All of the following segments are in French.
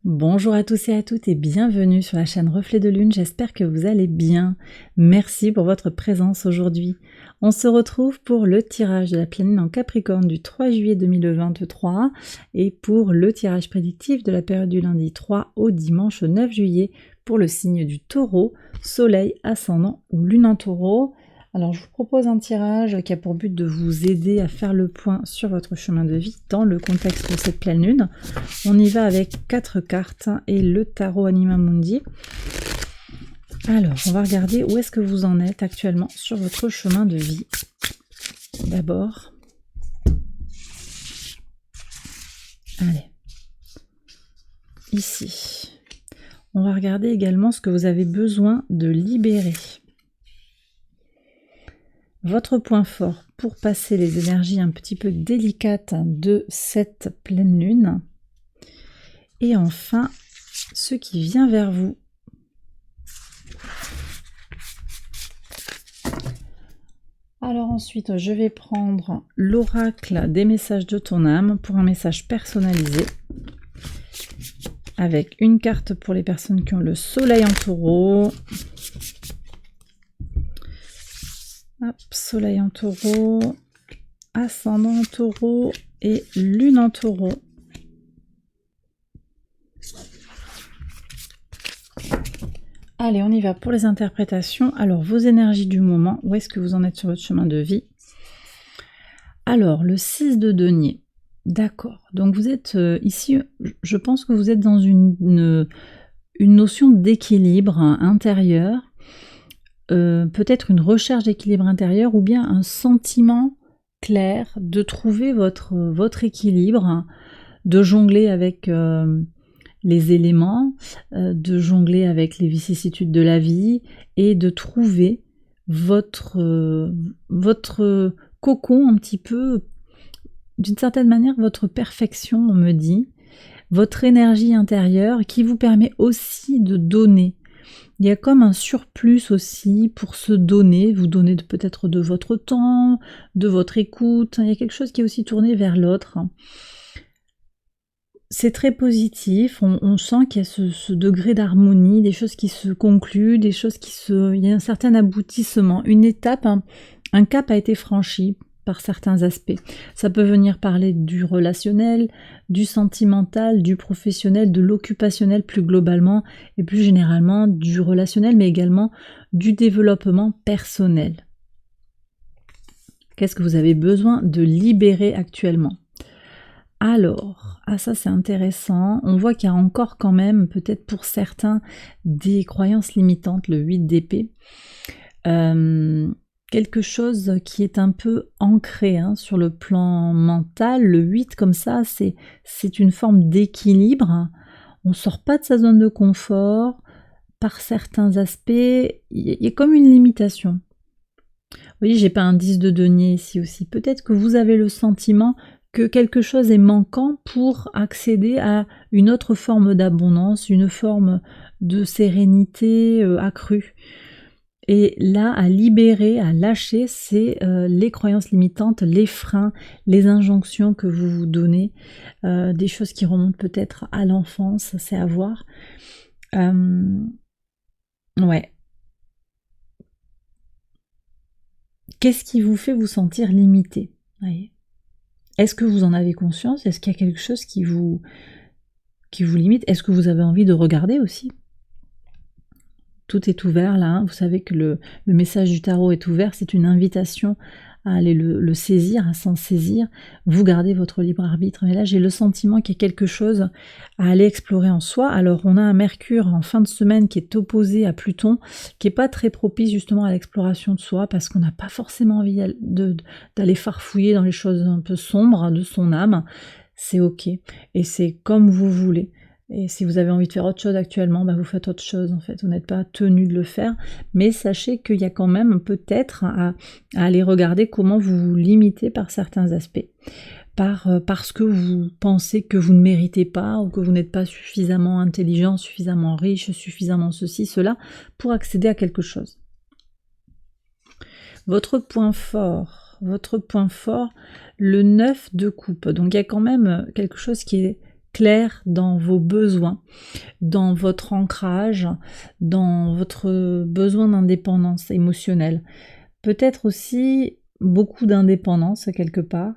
Bonjour à tous et à toutes et bienvenue sur la chaîne Reflet de Lune, j'espère que vous allez bien. Merci pour votre présence aujourd'hui. On se retrouve pour le tirage de la pleine lune en Capricorne du 3 juillet 2023 et pour le tirage prédictif de la période du lundi 3 au dimanche 9 juillet pour le signe du Taureau, Soleil, Ascendant ou Lune en Taureau. Alors je vous propose un tirage qui a pour but de vous aider à faire le point sur votre chemin de vie dans le contexte de cette pleine lune. On y va avec 4 cartes et le tarot Anima Mundi. Alors, on va regarder où est-ce que vous en êtes actuellement sur votre chemin de vie. D'abord. Allez. Ici. On va regarder également ce que vous avez besoin de libérer. Votre point fort pour passer les énergies un petit peu délicates de cette pleine lune. Et enfin, ce qui vient vers vous. Alors ensuite, je vais prendre l'oracle des messages de ton âme pour un message personnalisé. Avec une carte pour les personnes qui ont le soleil en taureau. Hop, soleil en taureau, ascendant en taureau et lune en taureau. Allez, on y va pour les interprétations. Alors, vos énergies du moment, où est-ce que vous en êtes sur votre chemin de vie? Alors, le 6 de denier. D'accord. Donc, vous êtes ici, je pense que vous êtes dans une notion d'équilibre intérieur. Peut-être une recherche d'équilibre intérieur ou bien un sentiment clair de trouver votre équilibre, de jongler avec les éléments, de jongler avec les vicissitudes de la vie et de trouver votre cocon un petit peu, d'une certaine manière, votre perfection, on me dit, votre énergie intérieure qui vous permet aussi de donner. Il y a comme un surplus aussi pour se donner, vous donner peut-être de votre temps, de votre écoute, il y a quelque chose qui est aussi tourné vers l'autre. C'est très positif, on sent qu'il y a ce degré d'harmonie, des choses qui se concluent, il y a un certain aboutissement, une étape, un cap a été franchi par certains aspects. Ça peut venir parler du relationnel, du sentimental, du professionnel, de l'occupationnel plus globalement et plus généralement du relationnel mais également du développement personnel. Qu'est-ce que vous avez besoin de libérer actuellement? Alors, ça c'est intéressant, on voit qu'il y a encore quand même, peut-être pour certains, des croyances limitantes, le 8 d'épée. Quelque chose qui est un peu ancré sur le plan mental. Le 8 comme ça, c'est une forme d'équilibre. On ne sort pas de sa zone de confort. Par certains aspects, il y a comme une limitation. Vous voyez, j'ai pas un 10 de denier ici aussi. Peut-être que vous avez le sentiment que quelque chose est manquant pour accéder à une autre forme d'abondance, une forme de sérénité accrue. Et là, à libérer, à lâcher, c'est les croyances limitantes, les freins, les injonctions que vous vous donnez, des choses qui remontent peut-être à l'enfance, c'est à voir. Ouais. Qu'est-ce qui vous fait vous sentir limité? Est-ce que vous en avez conscience? Est-ce qu'il y a quelque chose qui vous limite? Est-ce que vous avez envie de regarder aussi? Tout est ouvert là, vous savez que le message du tarot est ouvert, c'est une invitation à aller le saisir, à s'en saisir. Vous gardez votre libre arbitre, mais là j'ai le sentiment qu'il y a quelque chose à aller explorer en soi. Alors on a un Mercure en fin de semaine qui est opposé à Pluton, qui n'est pas très propice justement à l'exploration de soi, parce qu'on n'a pas forcément envie d'aller farfouiller dans les choses un peu sombres de son âme. C'est ok, et c'est comme vous voulez. Et si vous avez envie de faire autre chose actuellement, vous faites autre chose en fait, vous n'êtes pas tenu de le faire, mais sachez qu'il y a quand même peut-être à aller regarder comment vous vous limitez par certains aspects, parce que vous pensez que vous ne méritez pas, ou que vous n'êtes pas suffisamment intelligent, suffisamment riche, suffisamment ceci, cela, pour accéder à quelque chose. Votre point fort, le 9 de coupe, donc il y a quand même quelque chose qui est clair dans vos besoins, dans votre ancrage, dans votre besoin d'indépendance émotionnelle. Peut-être aussi beaucoup d'indépendance quelque part.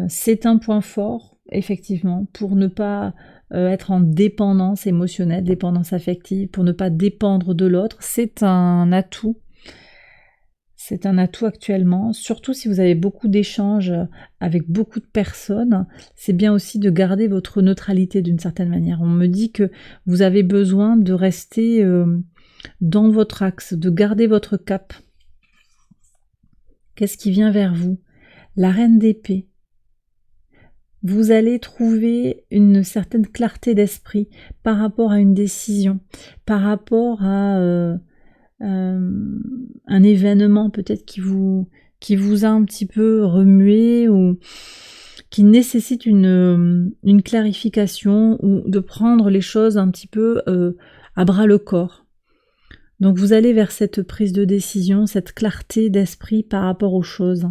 C'est un point fort, effectivement, pour ne pas être en dépendance émotionnelle, dépendance affective, pour ne pas dépendre de l'autre. C'est un atout. C'est un atout actuellement, surtout si vous avez beaucoup d'échanges avec beaucoup de personnes. C'est bien aussi de garder votre neutralité d'une certaine manière. On me dit que vous avez besoin de rester dans votre axe, de garder votre cap. Qu'est-ce qui vient vers vous? La reine d'épée. Vous allez trouver une certaine clarté d'esprit par rapport à une décision, par rapport à un événement peut-être qui vous a un petit peu remué ou qui nécessite une clarification ou de prendre les choses un petit peu à bras le corps. Donc vous allez vers cette prise de décision, cette clarté d'esprit par rapport aux choses.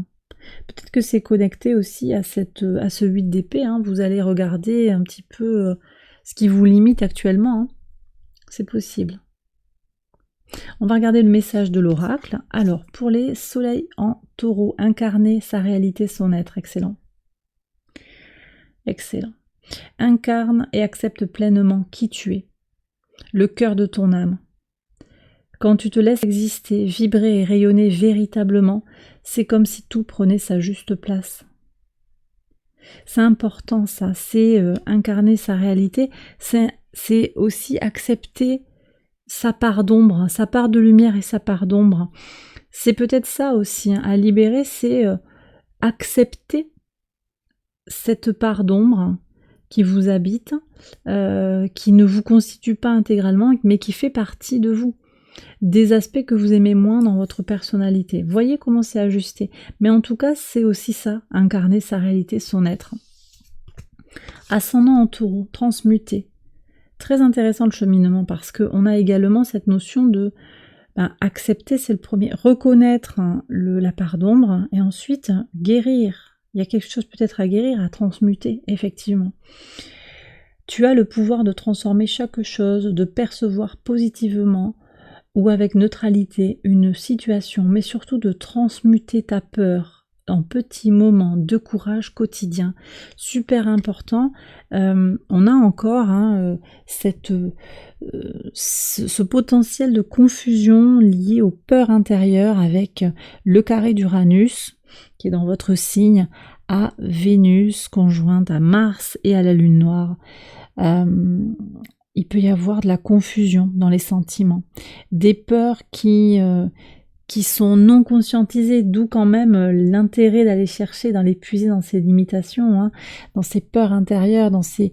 Peut-être que c'est connecté aussi à ce 8 d'épée. Vous allez regarder un petit peu ce qui vous limite actuellement. C'est possible. On va regarder le message de l'oracle. Alors, pour les soleils en taureau, incarner sa réalité, son être. Excellent. Excellent. Incarne et accepte pleinement qui tu es. Le cœur de ton âme. Quand tu te laisses exister, vibrer et rayonner véritablement, c'est comme si tout prenait sa juste place. C'est important ça, c'est incarner sa réalité, c'est aussi accepter sa part d'ombre, sa part de lumière et sa part d'ombre. C'est peut-être ça aussi, à libérer, c'est accepter cette part d'ombre qui vous habite, qui ne vous constitue pas intégralement, mais qui fait partie de vous. Des aspects que vous aimez moins dans votre personnalité. Voyez comment c'est ajusté. Mais en tout cas, c'est aussi ça, incarner sa réalité, son être. Ascendant en taureau, transmuté. Très intéressant le cheminement parce qu'on a également cette notion de accepter, c'est le premier. Reconnaître la part d'ombre et ensuite guérir. Il y a quelque chose peut-être à guérir, à transmuter, effectivement. Tu as le pouvoir de transformer chaque chose, de percevoir positivement ou avec neutralité une situation, mais surtout de transmuter ta peur en petits moments de courage quotidien. Super important. On a encore ce potentiel de confusion lié aux peurs intérieures avec le carré d'Uranus qui est dans votre signe à Vénus conjointe à Mars et à la Lune noire. Il peut y avoir de la confusion dans les sentiments, des peurs qui sont non conscientisées, d'où quand même l'intérêt d'aller chercher, d'aller puiser dans ces limitations, dans ces peurs intérieures, dans ces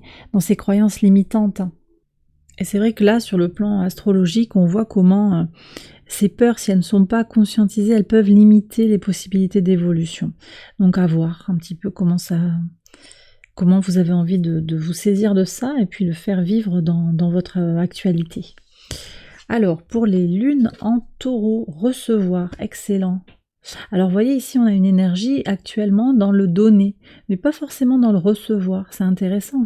croyances limitantes. Et c'est vrai que là, sur le plan astrologique, on voit comment ces peurs, si elles ne sont pas conscientisées, elles peuvent limiter les possibilités d'évolution. Donc à voir un petit peu comment vous avez envie de vous saisir de ça et puis le faire vivre dans votre actualité. Alors, pour les lunes en taureau, recevoir, excellent. Alors, vous voyez ici, on a une énergie actuellement dans le donner, mais pas forcément dans le recevoir, c'est intéressant.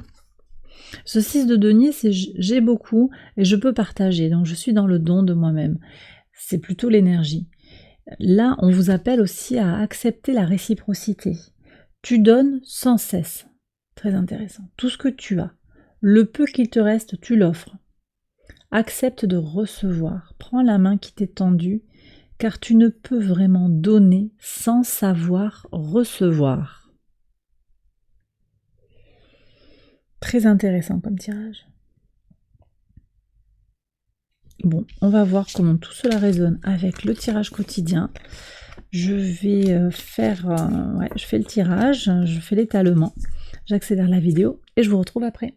Ce 6 de denier, c'est j'ai beaucoup et je peux partager, donc je suis dans le don de moi-même. C'est plutôt l'énergie. Là, on vous appelle aussi à accepter la réciprocité. Tu donnes sans cesse. Très intéressant. Tout ce que tu as, le peu qu'il te reste, tu l'offres. Accepte de recevoir. Prends la main qui t'est tendue, car tu ne peux vraiment donner sans savoir recevoir. Très intéressant comme tirage. Bon, on va voir comment tout cela résonne avec le tirage quotidien. Je vais je fais le tirage, je fais l'étalement. J'accélère la vidéo et je vous retrouve après.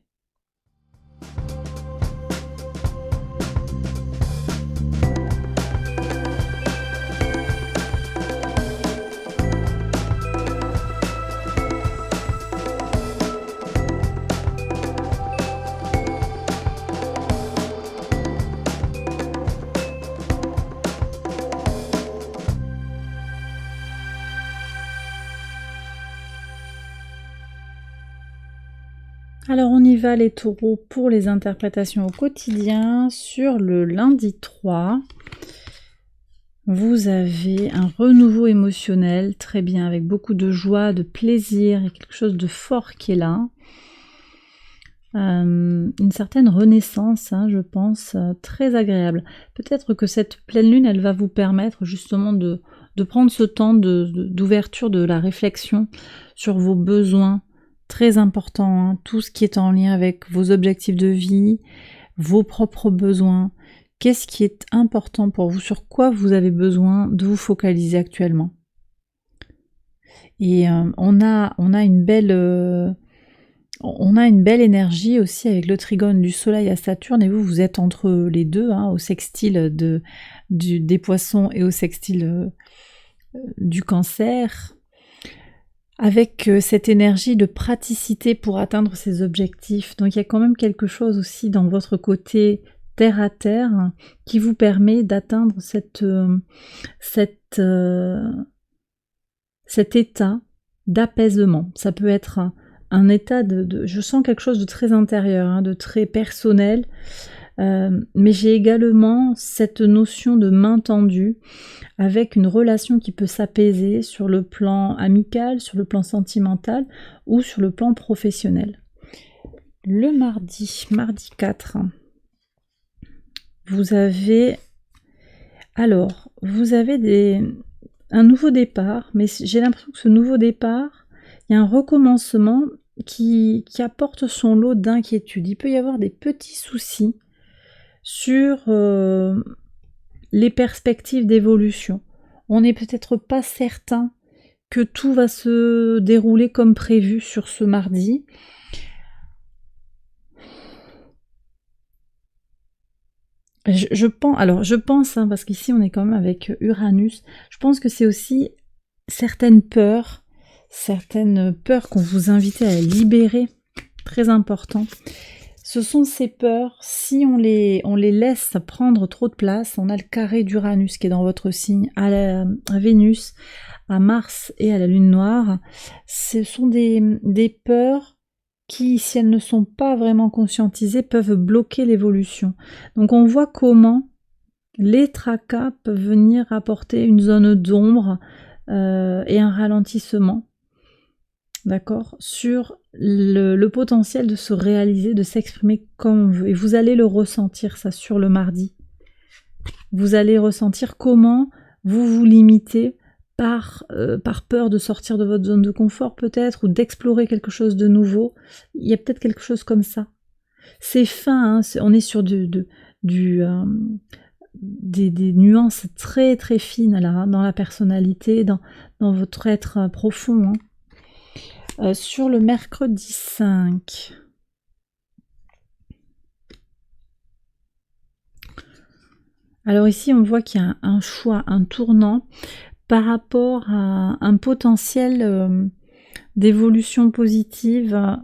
Alors on y va les taureaux pour les interprétations au quotidien. Sur le lundi 3, vous avez un renouveau émotionnel, très bien, avec beaucoup de joie, de plaisir et quelque chose de fort qui est là. Une certaine renaissance, hein, je pense, très agréable. Peut-être que cette pleine lune, elle va vous permettre justement de prendre ce temps d'ouverture de la réflexion sur vos besoins, très importants, hein, tout ce qui est en lien avec vos objectifs de vie, vos propres besoins. Qu'est-ce qui est important pour vous? Sur quoi vous avez besoin de vous focaliser actuellement? Et on a une belle... on a une belle énergie aussi avec le trigone du soleil à Saturne, et vous êtes entre les deux, hein, au sextile des poissons et au sextile du cancer, avec cette énergie de praticité pour atteindre ses objectifs. Donc il y a quand même quelque chose aussi dans votre côté terre à terre qui vous permet d'atteindre cet état d'apaisement. Ça peut être un état je sens quelque chose de très intérieur, hein, de très personnel, mais j'ai également cette notion de main tendue avec une relation qui peut s'apaiser sur le plan amical, sur le plan sentimental ou sur le plan professionnel. Le mardi 4, vous avez un nouveau départ, mais j'ai l'impression que ce nouveau départ, il y a un recommencement qui apporte son lot d'inquiétudes. Il peut y avoir des petits soucis sur les perspectives d'évolution. On n'est peut-être pas certain que tout va se dérouler comme prévu sur ce mardi. Je pense, hein, parce qu'ici on est quand même avec Uranus, je pense que c'est aussi certaines peurs qu'on vous invite à libérer, très important. Ce sont ces peurs, si on les laisse prendre trop de place, on a le carré d'Uranus qui est dans votre signe, à Vénus, à Mars et à la Lune noire. Ce sont des peurs qui, si elles ne sont pas vraiment conscientisées, peuvent bloquer l'évolution. Donc on voit comment les tracas peuvent venir apporter une zone d'ombre et un ralentissement, d'accord, sur le potentiel de se réaliser, de s'exprimer comme on veut. Et vous allez le ressentir, ça, sur le mardi. Vous allez ressentir comment vous vous limitez par peur de sortir de votre zone de confort peut-être, ou d'explorer quelque chose de nouveau. Il y a peut-être quelque chose comme ça. C'est fin, hein, on est sur des nuances très très fines là, hein, dans la personnalité, dans votre être profond. Hein. Sur le mercredi 5... Alors ici, on voit qu'il y a un choix, un tournant par rapport à un potentiel d'évolution positive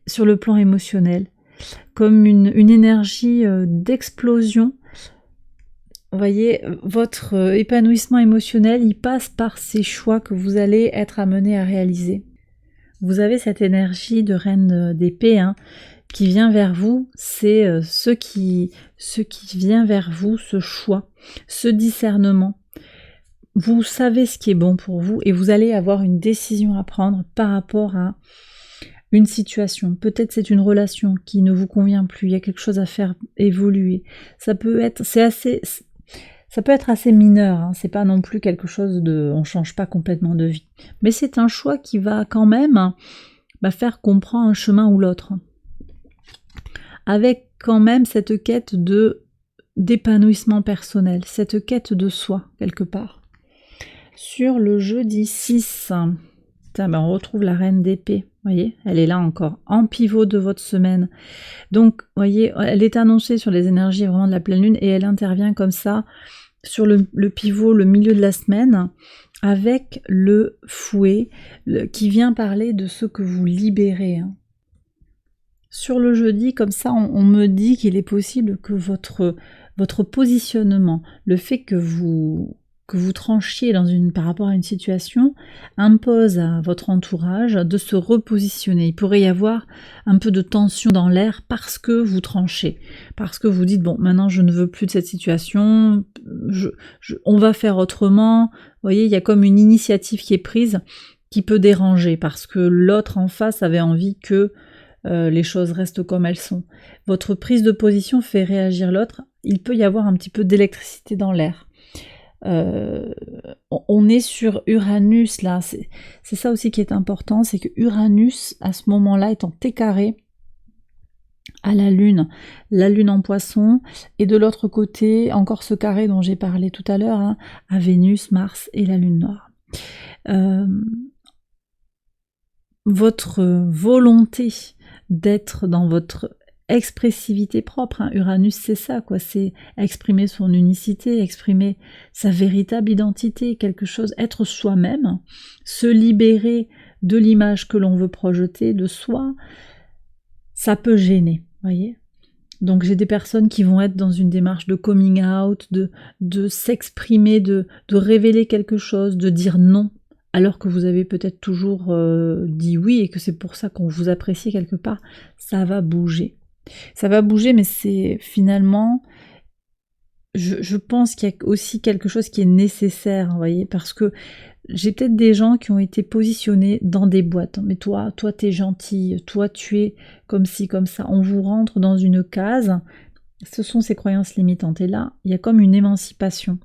sur le plan émotionnel, comme une énergie d'explosion. Vous voyez, votre épanouissement émotionnel, il passe par ces choix que vous allez être amené à réaliser. Vous avez cette énergie de reine d'épée, hein, qui vient vers vous, c'est ce qui vient vers vous, ce choix, ce discernement. Vous savez ce qui est bon pour vous et vous allez avoir une décision à prendre par rapport à une situation. Peut-être c'est une relation qui ne vous convient plus, il y a quelque chose à faire évoluer. Ça peut être assez mineur, hein, c'est pas non plus quelque chose on change pas complètement de vie. Mais c'est un choix qui va quand même faire qu'on prend un chemin ou l'autre. Avec quand même cette quête d'épanouissement personnel, cette quête de soi, quelque part. Sur le jeudi 6, on retrouve la reine d'épée, vous voyez, elle est là encore, en pivot de votre semaine. Donc, vous voyez, elle est annoncée sur les énergies vraiment de la pleine lune, et elle intervient comme ça, sur le pivot, le milieu de la semaine, avec le fouet, qui vient parler de ce que vous libérez, hein. Sur le jeudi, comme ça, on me dit qu'il est possible que votre positionnement, le fait que vous que vous tranchiez par rapport à une situation impose à votre entourage de se repositionner. Il pourrait y avoir un peu de tension dans l'air parce que vous tranchez, parce que vous dites bon, maintenant je ne veux plus de cette situation, on va faire autrement. Vous voyez, il y a comme une initiative qui est prise qui peut déranger parce que l'autre en face avait envie que les choses restent comme elles sont. Votre prise de position fait réagir l'autre. Il peut y avoir un petit peu d'électricité dans l'air. On est sur Uranus là, c'est ça aussi qui est important, c'est que Uranus à ce moment-là est en T carré à la Lune en Poisson, et de l'autre côté encore ce carré dont j'ai parlé tout à l'heure, hein, à Vénus, Mars et la Lune noire. Votre volonté d'être dans votre expressivité propre, hein. Uranus c'est ça quoi, c'est exprimer son unicité, exprimer sa véritable identité, quelque chose, être soi-même, se libérer de l'image que l'on veut projeter de soi, ça peut gêner, voyez. Donc j'ai des personnes qui vont être dans une démarche de coming out, de s'exprimer, de révéler quelque chose, de dire non, alors que vous avez peut-être toujours dit oui et que c'est pour ça qu'on vous apprécie quelque part. Ça va bouger. Ça va bouger, mais c'est finalement, je pense qu'il y a aussi quelque chose qui est nécessaire, vous voyez, parce que j'ai peut-être des gens qui ont été positionnés dans des boîtes. Mais toi t'es gentil, toi tu es comme ci, comme ça. On vous rentre dans une case. Ce sont ces croyances limitantes. Et là, il y a comme une émancipation.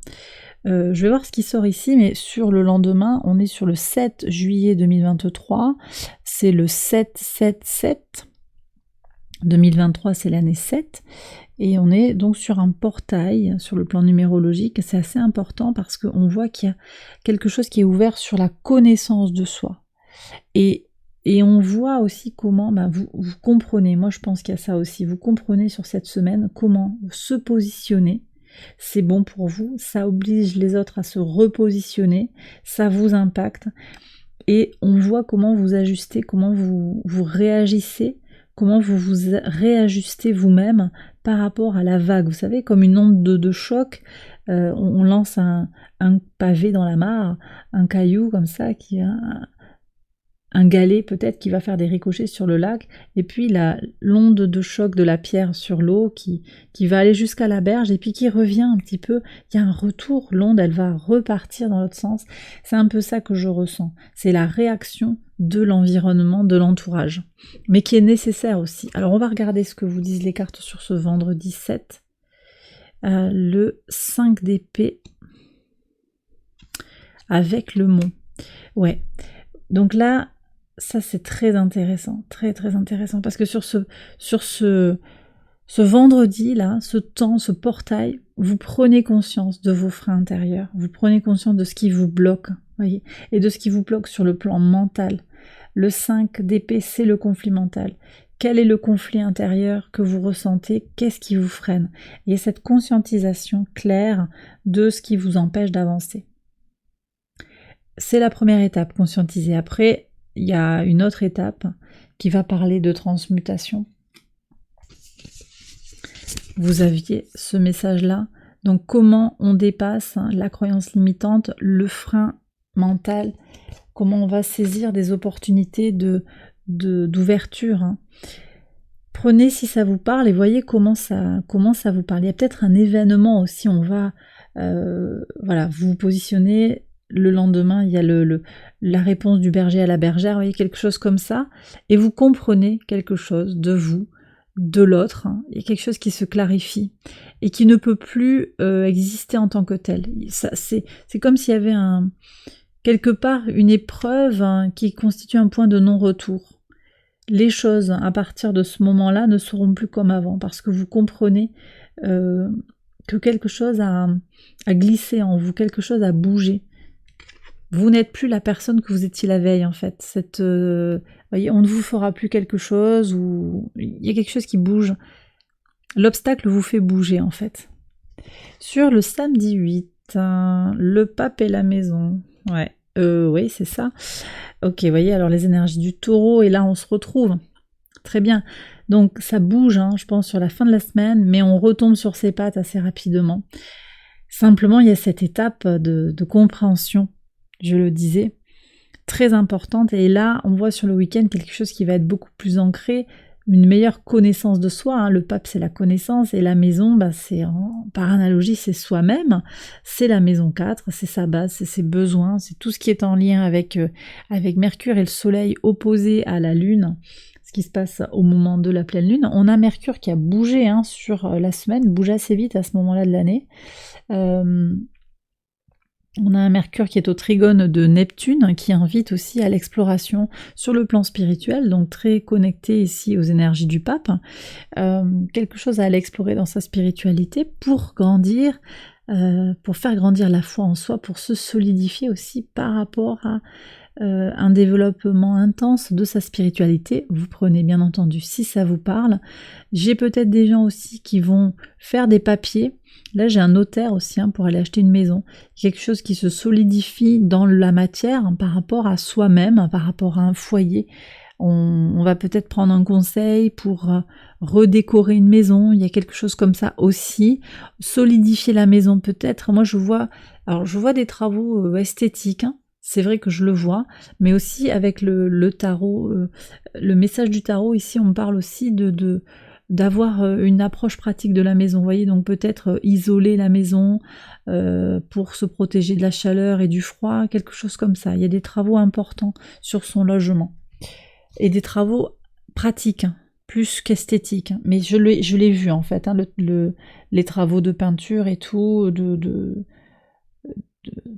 Je vais voir ce qui sort ici, mais sur le lendemain, on est sur le 7 juillet 2023. C'est le 7-7-7. 2023, c'est l'année 7. Et on est donc sur un portail, sur le plan numérologique. C'est assez important parce qu'on voit qu'il y a quelque chose qui est ouvert sur la connaissance de soi. Et on voit aussi comment vous comprenez, moi je pense qu'il y a ça aussi, vous comprenez sur cette semaine comment se positionner. C'est bon pour vous, ça oblige les autres à se repositionner, ça vous impacte. Et on voit comment vous ajustez, comment vous réagissez, comment vous vous réajustez vous-même par rapport à la vague. Vous savez, comme une onde de choc, on lance un pavé dans la mare, un caillou comme ça, un galet peut-être qui va faire des ricochets sur le lac, et puis l'onde de choc de la pierre sur l'eau qui va aller jusqu'à la berge, et puis qui revient un petit peu, il y a un retour, l'onde elle va repartir dans l'autre sens. C'est un peu ça que je ressens, c'est la réaction de l'environnement, de l'entourage, mais qui est nécessaire aussi. Alors on va regarder ce que vous disent les cartes sur ce vendredi 7, le 5 d'épée avec le mont. Ouais, donc là ça c'est très intéressant, très très intéressant, parce que sur ce vendredi là, ce temps, ce portail, vous prenez conscience de vos freins intérieurs, vous prenez conscience de ce qui vous bloque, voyez, et de ce qui vous bloque sur le plan mental. Le 5 d'épée, c'est le conflit mental. Quel est le conflit intérieur que vous ressentez? Qu'est-ce qui vous freine? Il y a cette conscientisation claire de ce qui vous empêche d'avancer. C'est la première étape, conscientiser. Après, il y a une autre étape qui va parler de transmutation. Vous aviez ce message-là. Donc comment on dépasse la croyance limitante, le frein mental, comment on va saisir des opportunités d'ouverture. Prenez si ça vous parle et voyez comment ça vous parle. Il y a peut-être un événement aussi, on va vous positionner. Le lendemain, il y a la réponse du berger à la bergère, vous voyez, quelque chose comme ça, et vous comprenez quelque chose de vous, de l'autre, il y a quelque chose qui se clarifie, et qui ne peut plus exister en tant que tel. C'est comme s'il y avait quelque part une épreuve qui constitue un point de non-retour. Les choses, à partir de ce moment-là, ne seront plus comme avant, parce que vous comprenez que quelque chose a glissé en vous, quelque chose a bougé. Vous n'êtes plus la personne que vous étiez la veille, en fait. Voyez, on ne vous fera plus quelque chose, ou il y a quelque chose qui bouge. L'obstacle vous fait bouger, en fait. Sur le samedi 8, le pape et la maison. Ouais, oui, c'est ça. Ok, vous voyez, alors les énergies du taureau, et là, on se retrouve. Très bien. Donc, ça bouge, je pense, sur la fin de la semaine, mais on retombe sur ses pattes assez rapidement. Simplement, il y a cette étape de compréhension, je le disais, très importante. Et là, on voit sur le week-end quelque chose qui va être beaucoup plus ancré, une meilleure connaissance de soi. Hein. Le pape, c'est la connaissance, et la maison, bah, par analogie, c'est soi-même. C'est la maison 4, c'est sa base, c'est ses besoins, c'est tout ce qui est en lien avec Mercure et le Soleil opposé à la Lune, ce qui se passe au moment de la pleine Lune. On a Mercure qui a bougé sur la semaine, bouge assez vite à ce moment-là de l'année. On a un Mercure qui est au trigone de Neptune, qui invite aussi à l'exploration sur le plan spirituel, donc très connecté ici aux énergies du pape. Quelque chose à aller explorer dans sa spiritualité pour grandir, pour faire grandir la foi en soi, pour se solidifier aussi par rapport à un développement intense de sa spiritualité. Vous prenez bien entendu si ça vous parle. J'ai peut-être des gens aussi qui vont faire des papiers. Là, j'ai un notaire aussi pour aller acheter une maison. Quelque chose qui se solidifie dans la matière par rapport à soi-même, par rapport à un foyer. On va peut-être prendre un conseil pour redécorer une maison. Il y a quelque chose comme ça aussi. Solidifier la maison peut-être. Moi, je vois des travaux esthétiques. C'est vrai que je le vois, mais aussi avec le tarot, le message du tarot, ici on me parle aussi d'avoir une approche pratique de la maison, vous voyez, donc peut-être isoler la maison pour se protéger de la chaleur et du froid, quelque chose comme ça. Il y a des travaux importants sur son logement, et des travaux pratiques, plus qu'esthétiques, mais je l'ai vu en fait, les travaux de peinture et tout,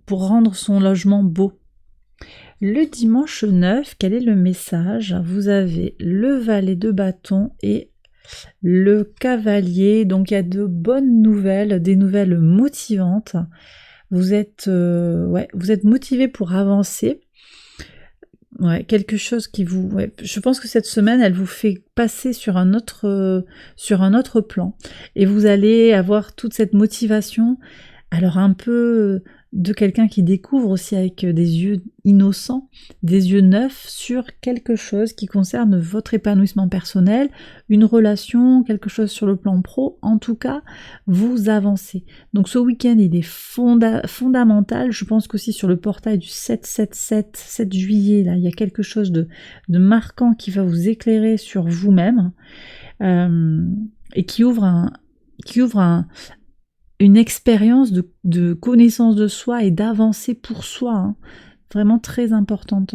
pour rendre son logement beau. Le dimanche 9, quel est le message? Vous avez le valet de bâton et le cavalier, donc il y a de bonnes nouvelles, des nouvelles motivantes. Vous êtes motivé pour avancer. Ouais, quelque chose qui vous... Ouais, je pense que cette semaine, elle vous fait passer sur un autre plan. Et vous allez avoir toute cette motivation, alors un peu de quelqu'un qui découvre aussi avec des yeux innocents, des yeux neufs sur quelque chose qui concerne votre épanouissement personnel, une relation, quelque chose sur le plan pro. En tout cas, vous avancez. Donc ce week-end, il est fondamental. Je pense qu'aussi sur le portail du 7 juillet, là, il y a quelque chose de marquant qui va vous éclairer sur vous-même et qui ouvre une expérience de connaissance de soi et d'avancée pour soi, vraiment très importante.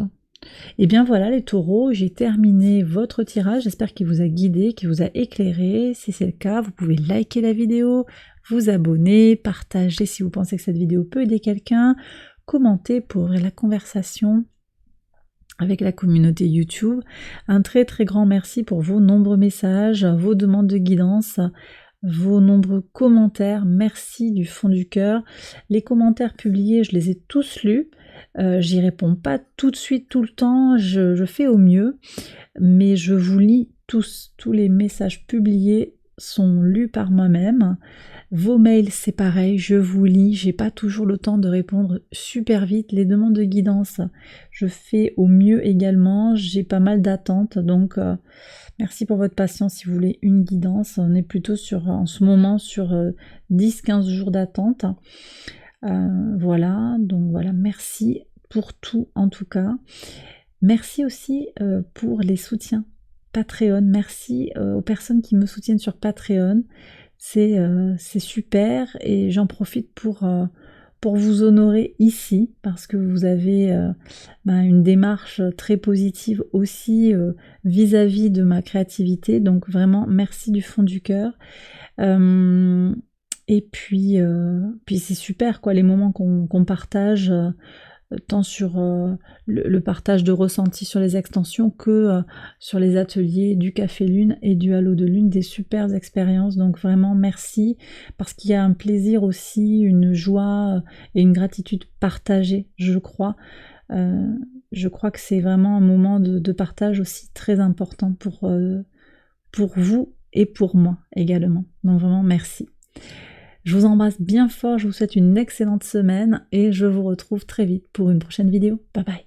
Et bien voilà les taureaux, j'ai terminé votre tirage, j'espère qu'il vous a guidé, qu'il vous a éclairé. Si c'est le cas, vous pouvez liker la vidéo, vous abonner, partager si vous pensez que cette vidéo peut aider quelqu'un, commenter pour ouvrir la conversation avec la communauté YouTube. Un très très grand merci pour vos nombreux messages, vos demandes de guidance, vos nombreux commentaires, merci du fond du cœur. Les commentaires publiés, je les ai tous lus, j'y réponds pas tout de suite, tout le temps, je fais au mieux, mais je vous lis tous les messages publiés sont lus par moi-même. Vos mails, c'est pareil, je vous lis, j'ai pas toujours le temps de répondre super vite. Les demandes de guidance, je fais au mieux également, j'ai pas mal d'attentes, donc merci pour votre patience. Si vous voulez une guidance, on est plutôt en ce moment sur 10-15 jours d'attente. Voilà, donc voilà, merci pour tout en tout cas. Merci aussi pour les soutiens Patreon, merci aux personnes qui me soutiennent sur Patreon. C'est super et j'en profite pour vous honorer ici parce que vous avez une démarche très positive aussi vis-à-vis de ma créativité, donc vraiment merci du fond du cœur. Et puis c'est super quoi, les moments qu'on partage, tant sur le partage de ressentis sur les extensions que sur les ateliers du Café Lune et du Halo de Lune, des super expériences. Donc vraiment merci, parce qu'il y a un plaisir aussi, une joie et une gratitude partagée, je crois. Je crois que c'est vraiment un moment de partage aussi très important pour vous et pour moi également. Donc vraiment merci. Je vous embrasse bien fort, je vous souhaite une excellente semaine et je vous retrouve très vite pour une prochaine vidéo. Bye bye.